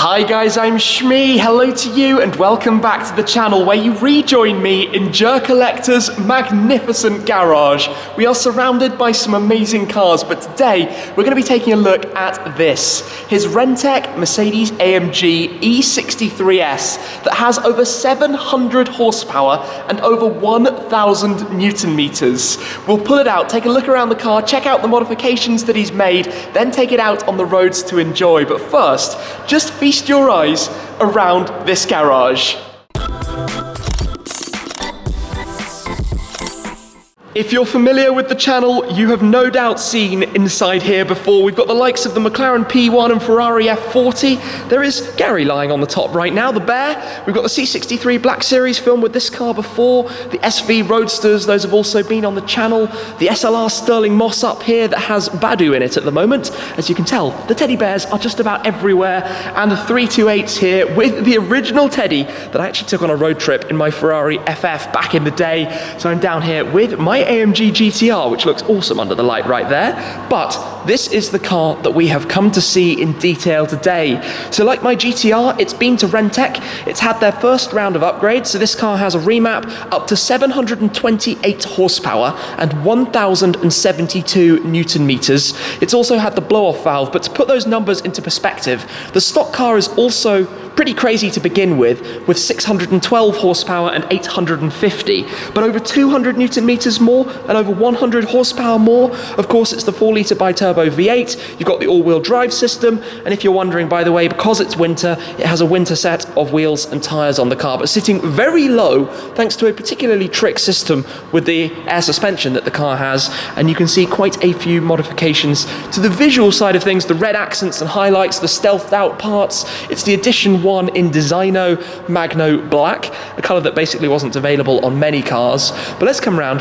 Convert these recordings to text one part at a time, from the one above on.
Hi guys, I'm Shmee. Hello to you and welcome back to the channel where you rejoin me in Gercollector's magnificent garage. We are surrounded by some amazing cars, but today we're going to be taking a look at this. His RENNtech Mercedes AMG E63 S that has over 700 horsepower and over 1,000 Newton meters. We'll pull it out, take a look around the car, check out the modifications that he's made, then take it out on the roads to enjoy. But first, just feast your eyes around this garage. If you're familiar with the channel, you have no doubt seen inside here before. We've got the likes of the McLaren P1 and Ferrari F40. There is Gary lying on the top right now, the bear. We've got the C63 Black Series film with this car before. The SV Roadsters, those have also been on the channel. The SLR Sterling Moss up here that has Badu in it at the moment. As you can tell, the teddy bears are just about everywhere. And the 328s here with the original teddy that I actually took on a road trip in my Ferrari FF back in the day. So I'm down here with my AMG GT R, which looks awesome under the light right there. But this is the car that we have come to see in detail today. So like my GTR, it's been to RENNtech. It's had their first round of upgrades. So this car has a remap up to 728 horsepower and 1,072 Newton meters. It's also had the blow-off valve, but to put those numbers into perspective, the stock car is also pretty crazy to begin with 612 horsepower and 850, but over 200 Newton meters more and over 100 horsepower more. Of course, it's the 4-litre biturbo V8. You've got the all-wheel drive system, and if you're wondering, by the way, because it's winter, it has a winter set of wheels and tyres on the car, but sitting very low thanks to a particularly trick system with the air suspension that the car has, and you can see quite a few modifications to the visual side of things, the red accents and highlights, the stealthed out parts. It's the Edition 1 in Designo Magno Black, a colour that basically wasn't available on many cars. But let's come around,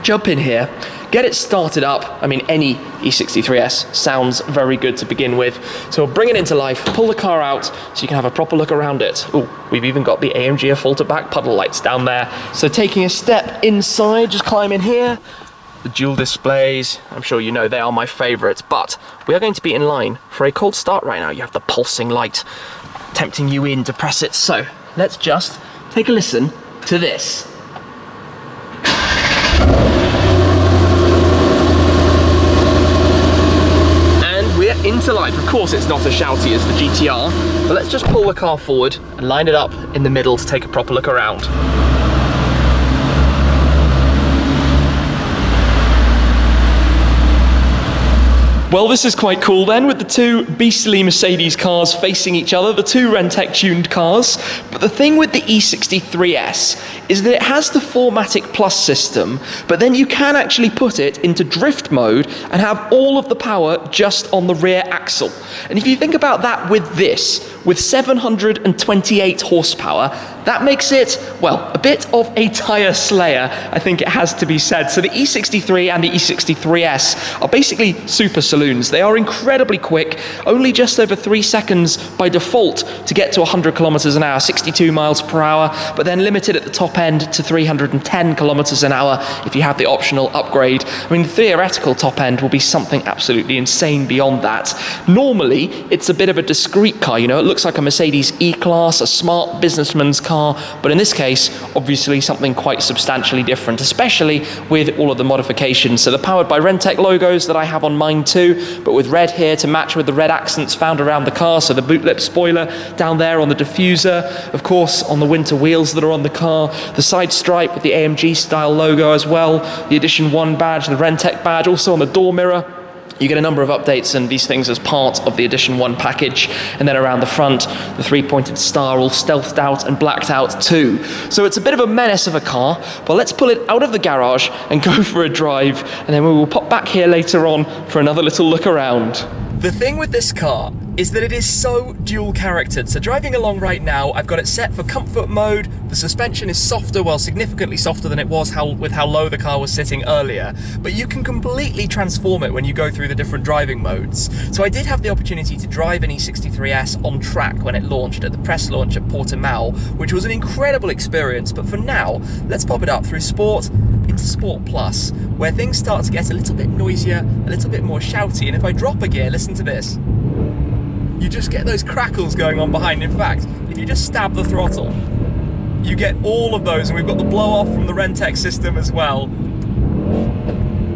jump in here, get it started up. I mean, any E63S sounds very good to begin with. So we'll bring it into life, pull the car out so you can have a proper look around it. Oh, we've even got the AMG Affolter back puddle lights down there. So taking a step inside, just climb in here. The dual displays, I'm sure you know they are my favourites, but we are going to be in line for a cold start right now. You have the pulsing light tempting you in to press it. So let's just take a listen to this. And we're into life. Of course, it's not as shouty as the GTR, but let's just pull the car forward and line it up in the middle to take a proper look around. Well, this is quite cool then, with the two beastly Mercedes cars facing each other, the two RENNtech tuned cars. But the thing with the E63S is that it has the 4MATIC Plus system, but then you can actually put it into drift mode and have all of the power just on the rear axle. And if you think about that with this, with 728 horsepower, that makes it, well, a bit of a tyre slayer, I think it has to be said. So the E63 and the E63S are basically super saloons. They are incredibly quick, only just over 3 seconds by default to get to 100 kilometers an hour, 62 miles per hour, but then limited at the top end to 310 kilometers an hour if you have the optional upgrade. I mean, the theoretical top end will be something absolutely insane beyond that. Normally, it's a bit of a discreet car, you know, it looks like a Mercedes E-Class, a smart businessman's car, but in this case, obviously something quite substantially different, especially with all of the modifications. So the Powered by RENNtech logos that I have on mine too, but with red here to match with the red accents found around the car. So the boot lip spoiler down there on the diffuser, of course on the winter wheels that are on the car, the side stripe with the AMG style logo as well, the Edition 1 badge, the RENNtech badge, also on the door mirror. You get a number of updates and these things as part of the Edition 1 package. And then around the front, the 3-pointed star all stealthed out and blacked out too. So it's a bit of a menace of a car, but let's pull it out of the garage and go for a drive, and then we will pop back here later on for another little look around. The thing with this car is that it is so dual charactered. So driving along right now, I've got it set for comfort mode. The suspension is softer, well, significantly softer than it was with how low the car was sitting earlier. But you can completely transform it when you go through the different driving modes. So I did have the opportunity to drive an E63S on track when it launched at the press launch at Portimao, which was an incredible experience. But for now, let's pop it up through Sport into Sport Plus, where things start to get a little bit noisier, a little bit more shouty. And if I drop a gear, listen to this. you just get those crackles going on behind. In fact, if you just stab the throttle, you get all of those, and we've got the blow-off from the RENNtech system as well.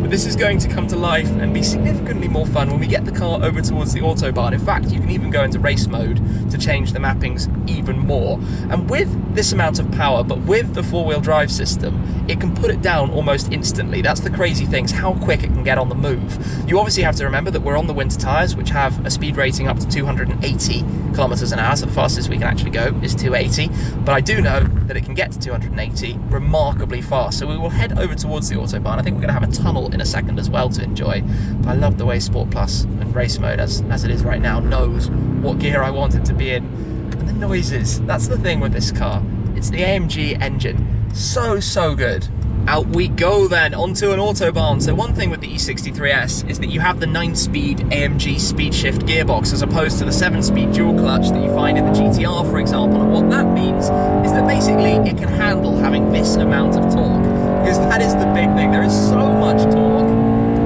But this is going to come to life and be significantly more fun when we get the car over towards the Autobahn. In fact, you can even go into race mode to change the mappings even more. And with this amount of power, but with the four-wheel drive system, it can put it down almost instantly. That's the crazy thing, is how quick it can get on the move. You obviously have to remember that we're on the winter tyres, which have a speed rating up to 280 kilometers an hour, so the fastest we can actually go is 280. But I do know that it can get to 280 remarkably fast. So we will head over towards the Autobahn. I think we're going to have a tunnel in a second as well to enjoy. But I love the way Sport Plus and race mode, as it is right now, knows what gear I want it to be in. And the noises, that's the thing with this car. It's the AMG engine. So good. Out we go then, onto an Autobahn. So one thing with the E63 S is that you have the 9-speed AMG Speedshift gearbox as opposed to the 7-speed dual clutch that you find in the GT R, for example. And what that means is that basically it can handle having this amount of torque, because that is the big thing. There is so much torque,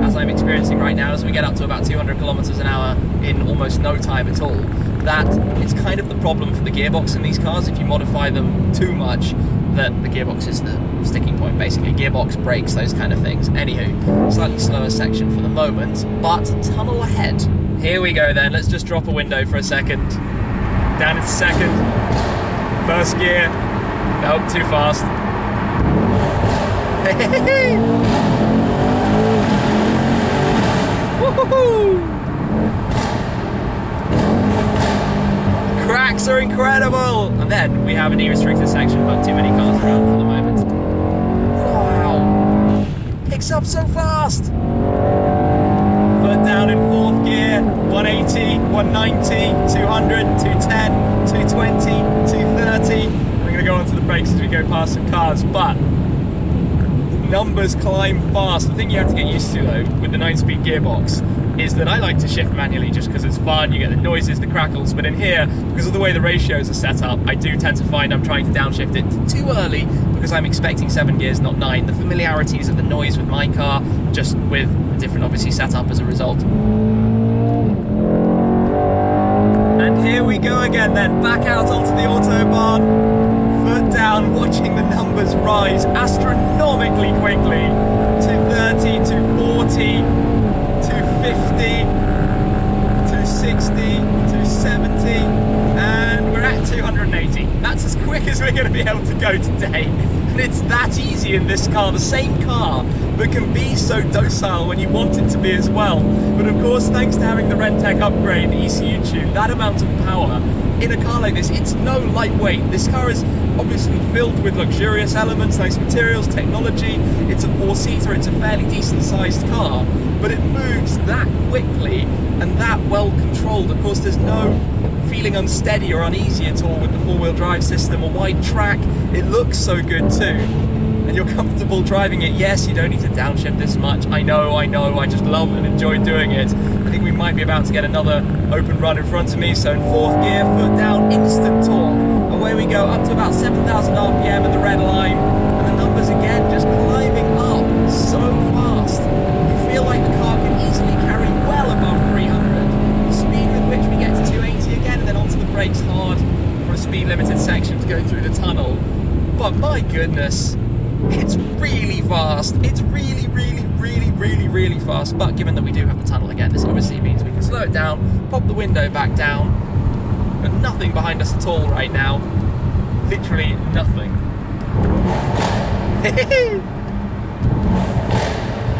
as I'm experiencing right now, as we get up to about 200 kilometers an hour in almost no time at all, that it's kind of the problem for the gearbox in these cars. If you modify them too much, that the gearbox is the sticking point, basically. Gearbox, brakes, those kind of things. Anywho, slightly slower section for the moment, but tunnel ahead. Here we go then, let's just drop a window for a second. Down into second. First gear. Nope, too fast. Woohoo! Cracks are incredible! And then we have an E-restricted section, but too many cars around for the moment. Wow! Picks up so fast! Foot down in fourth gear, 180, 190, 200, 210, 220, 230. We're going to go onto the brakes as we go past some cars, but numbers climb fast. The thing you have to get used to though, with the 9-speed gearbox, is that I like to shift manually just because it's fun, you get the noises, the crackles, but in here, because of the way the ratios are set up, I do tend to find I'm trying to downshift it too early because I'm expecting 7 gears, not 9. The familiarities of the noise with my car, just with a different, obviously, setup as a result. And here we go again then, back out onto the Autobahn, foot down, watching the numbers rise astronomically quickly. 230, 240, 250, 260, 270, and we're at 280. That's as quick as we're going to be able to go today. And it's that easy in this car, the same car that can be so docile when you want it to be as well. But of course, thanks to having the RENNtech upgrade, the ECU tune, that amount of power in a car like this, it's no lightweight. This car is obviously filled with luxurious elements, nice materials, technology. It's a 4-seater, it's a fairly decent sized car, but it moves that quickly and that well controlled. Of course, there's no feeling unsteady or uneasy at all with the 4-wheel drive system. A wide track, it looks so good too. And you're comfortable driving it. Yes, you don't need to downshift this much. I know, I just love and enjoy doing it. I think we might be about to get another open run in front of me. So in fourth gear, foot down, instant torque. Away we go, up to about 7,000 RPM at the red line. And the numbers again, just climbing up so fast. You feel like the car can easily carry well above 300. The speed with which we get to 280 again, and then onto the brakes hard for a speed limited section to go through the tunnel. But my goodness, it's really fast. It's really fast. But given that we do have the tunnel again, this obviously means we can slow it down, pop the window back down. But nothing behind us at all right now. Literally nothing.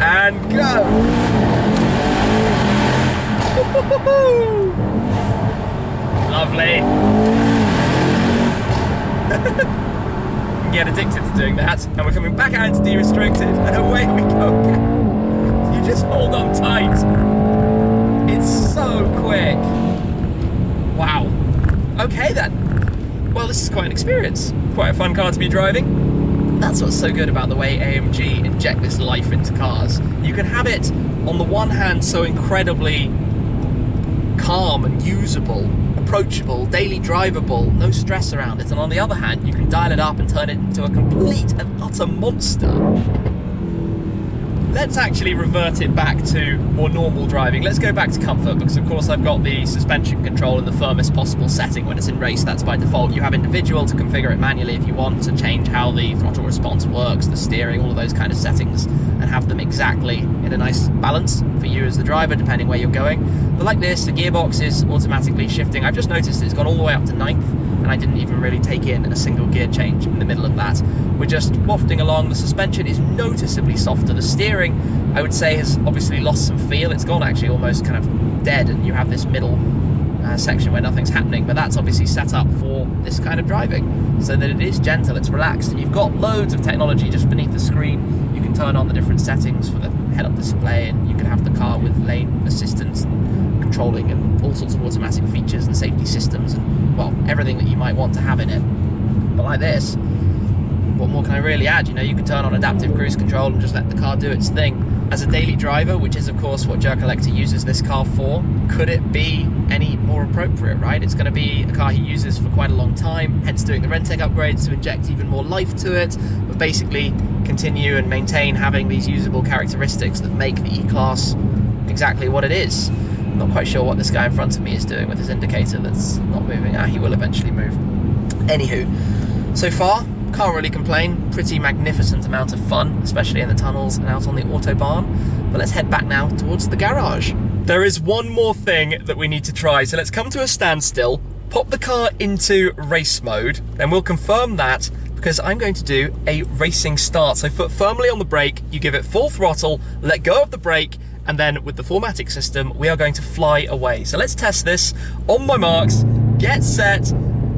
And go! Lovely. Get addicted to doing that, and we're coming back out into de-restricted, and away we go again. You just hold on tight. It's so quick. Wow. Okay then. Well, this is quite an experience. Quite a fun car to be driving. That's what's so good about the way AMG inject this life into cars. You can have it, on the one hand, so incredibly calm and usable, approachable, daily drivable, no stress around it, and on the other hand you can dial it up and turn it into a complete and utter monster. let's actually revert it back to more normal driving. Let's go back to comfort, because of course I've got the suspension control in the firmest possible setting when it's in race. That's by default. You have individual to configure it manually if you want to change how the throttle response works, the steering, all of those kind of settings, and have them exactly in a nice balance for you as the driver, depending where you're going. But like this, the gearbox is automatically shifting. I've just noticed it's gone all the way up to 9th, and I didn't even really take in a single gear change in the middle of that. We're just wafting along. The suspension is noticeably softer. The steering, I would say, has obviously lost some feel. It's gone actually almost kind of dead, and you have this middle section where nothing's happening, but that's obviously set up for this kind of driving, so that it is gentle, it's relaxed, and you've got loads of technology just beneath the screen. You can turn on the different settings for the head-up display, and you can have the car with lane assistance and controlling and all sorts of automatic features and safety systems and, well, everything that you might want to have in it. But like this, what more can I really add? You know, you can turn on adaptive cruise control and just let the car do its thing. As a daily driver, which is of course what Gercollector uses this car for, could it be any more appropriate, right? It's going to be a car he uses for quite a long time, hence doing the RENNtech upgrades to inject even more life to it, but basically continue and maintain having these usable characteristics that make the E-Class exactly what it is. I'm not quite sure what this guy in front of me is doing with his indicator that's not moving. He will eventually move. Anywho, so far, can't really complain. Pretty magnificent amount of fun, especially in the tunnels and out on the Autobahn. But let's head back now towards the garage. There is one more thing that we need to try, so let's come to a standstill, pop the car into race mode, then we'll confirm that, because I'm going to do a racing start. So foot firmly on the brake, you give it full throttle, let go of the brake, and then with the 4MATIC system, we are going to fly away. So let's test this. On my marks, get set,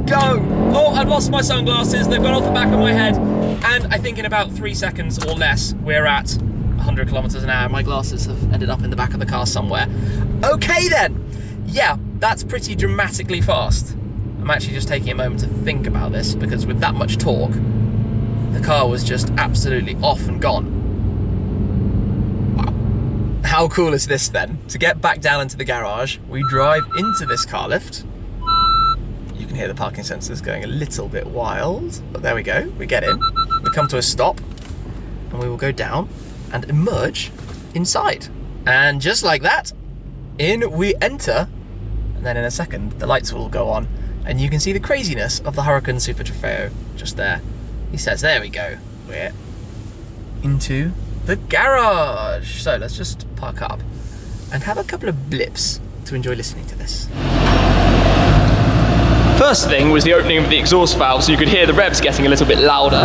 go! Oh, I've lost my sunglasses, they've gone off the back of my head, and I think in about 3 seconds or less, we're at 100 kilometers an hour. My glasses have ended up in the back of the car somewhere. Okay then! Yeah, that's pretty dramatically fast. I'm actually just taking a moment to think about this, because with that much torque, the car was just absolutely off and gone. Wow. How cool is this then? To get back down into the garage, we drive into this car lift. You can hear the parking sensors going a little bit wild, but there we go. We get in, we come to a stop, and we will go down and emerge inside. And just like that, in we enter, and then in a second, the lights will go on, and you can see the craziness of the Huracan Super Trofeo just there. He says, there we go, we're into the garage. So let's just park up and have a couple of blips to enjoy listening to this. First thing was the opening of the exhaust valve, so you could hear the revs getting a little bit louder.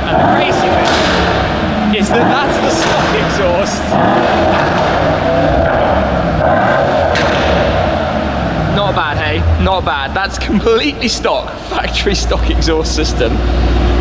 And the crazy thing is that that's the stock exhaust. Not bad, hey? Not bad. That's completely stock, factory stock exhaust system.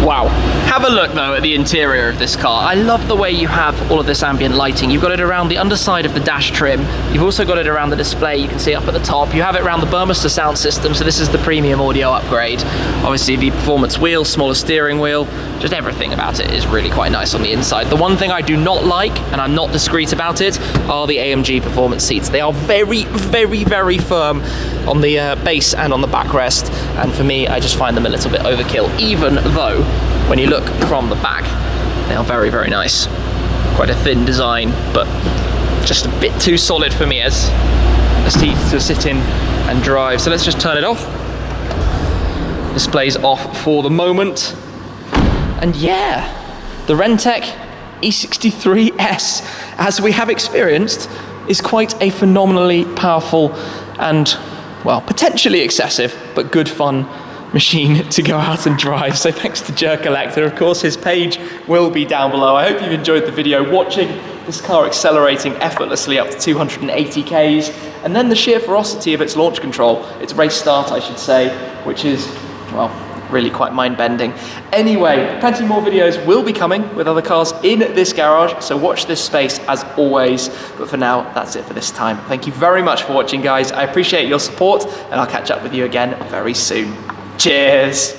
Wow. Have a look though at the interior of this car. I love the way you have all of this ambient lighting. You've got it around the underside of the dash trim. You've also got it around the display. You can see up at the top. You have it around the Burmester sound system. So this is the premium audio upgrade. Obviously the performance wheel, smaller steering wheel, just everything about it is really quite nice on the inside. The one thing I do not like, and I'm not discreet about it, are the AMG Performance Seats. They are very, very, very firm on the base and on the backrest. And for me, I just find them a little bit overkill, even though when you look from the back, they are very, very nice. Quite a thin design, but just a bit too solid for me as teeth to sit in and drive. So let's just turn it off. Display's off for the moment. And yeah, the RENNtech E63 S, as we have experienced, is quite a phenomenally powerful and, well, potentially excessive, but good fun machine to go out and drive. So thanks to Gercollector. Of course, his page will be down below. I hope you've enjoyed the video watching this car accelerating effortlessly up to 280 Ks, and then the sheer ferocity of its launch control, its race start, I should say, which is, well, really quite mind-bending. Anyway, plenty more videos will be coming with other cars in this garage, so watch this space as always. But for now, that's it for this time. Thank you very much for watching, guys. I appreciate your support, and I'll catch up with you again very soon. Cheers!